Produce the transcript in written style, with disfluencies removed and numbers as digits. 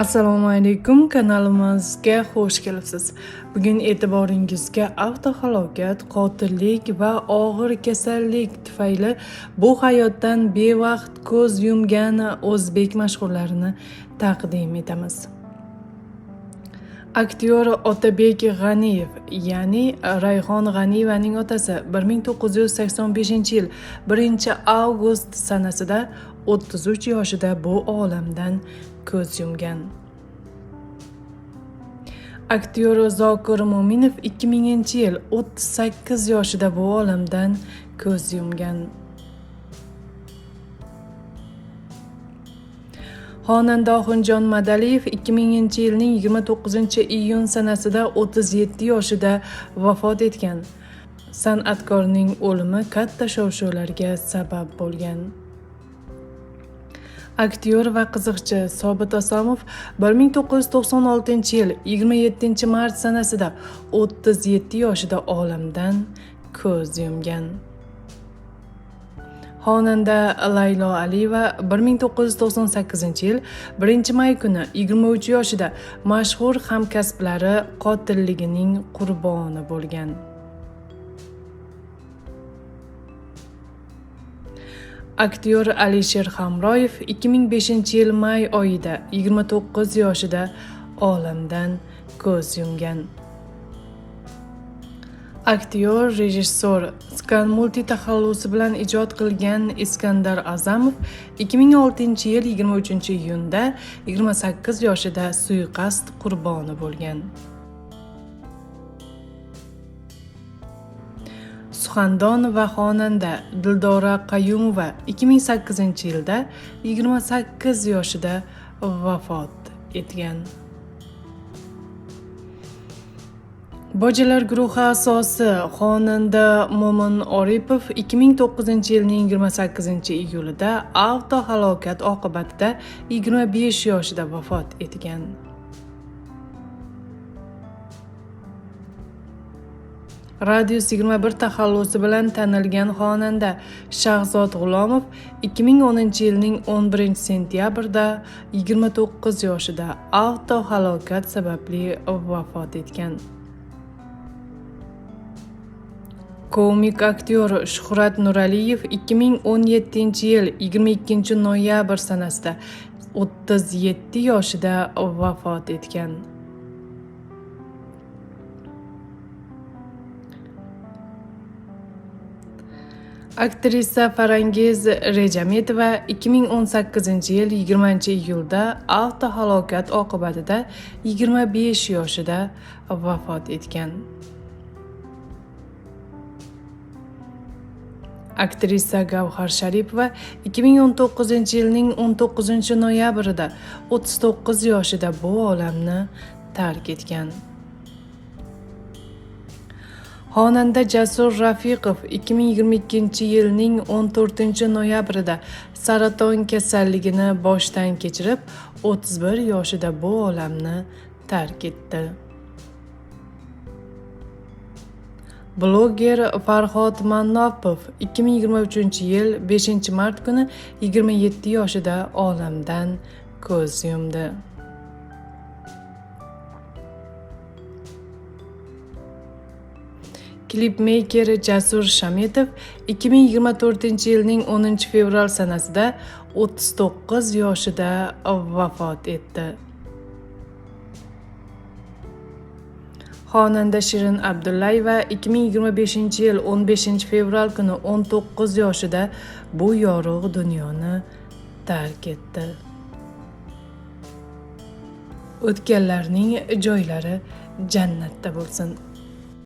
Assalomu alaykum, kanalimizga xush kelibsiz. Bugun e'tiboringizga avtohalokat, qotillik va og'ir kasallik tufayli bu hayotdan bevaqt ko'z yumgan o'zbek mashhurlarini taqdim etamiz. Aktyor Otabek G'aniyev, ya'ni Rayhon G'aniyevaning otasi 1985-yil 1-avgust sanasida 33 yoshida bu olamdan ko'z yumgan. Aktyor Zokir Mo'minov 2000-yil 38 yoshida bu olamdan ko'z yumgan. Xonanda Oxunjon Madaliyev 2000-yilning 29-iyun sanasida 37 yoshida vafot etgan. San'atkorning o'limi katta shov-shuvlarga sabab bo'lgan. Aktyor va qiziqchi Sobit Asomov 1996-yil 27-mart sanasida 37 yoshida olamdan ko'z yumgan. Xonanda Laylo Aliyeva 1998-yil 1-may kuni 23 yoshida mashhur hamkasblari qotilligining qurboni bo'lgan. Aktyor Alisher Hamroyev 2005-yil may oyida 29 yoshida olamdan ko'z yumgan. Aktyor, rejissor, Scan Multi taxallusi bilan ijod qilgan Iskandar A'zamov 2006-yil 23-iyunda 28 yoshida suiqasd qurboni bo'lgan. Suxandon va xonanda Dildora Qayumova 2008-yilda 28 yoshida vafot etgan. Bojalar guruhi asosi xonanda Mo'min Oripov 2009-yilning 28-iyulida avtohalokat oqibatida 25 yoshida vafot etgan. Radius 21 taxallusi bilan tanilgan xonanda Shahzod G'ulomov 2010-yilning 11-sentyabrida 29 yoshida avtohalokat sababli vafot etgan. Komik aktyor Shuhrat Nuraliyev 2017-yil 22-noyabr sanasida 37 yoshida vafot etgan. Aktrisa Farangiz Rejametova 2018-yil 20-iyulda avtohalokat oqibatida 25 yoshida vafot etgan. Aktrisa Gavhar Sharipova 2019-yilning 19-noyabrida 39 yoshida bu olamni tark etgan. Xonanda Jasur Rafiqov 2022-yilning 14-noyabrida saraton kasalligini boshdan kechirib, 31 yoshida bu olamni tark etdi. Bloger Farhod Mannopov 2023-yil 5-mart kuni 27 yoshida olamdan ko'z yumdi. Klipmeyker Jasur Shametov 2024-yilning 10-fevral sanasida 39 yoshida vafot etdi. Xonanda Shirin Abdullayeva 2025-yil 15-fevral kuni 19 yoshida bu yorug' dunyoni tark etdi. O'tganlarning joylari jannatda bo'lsin.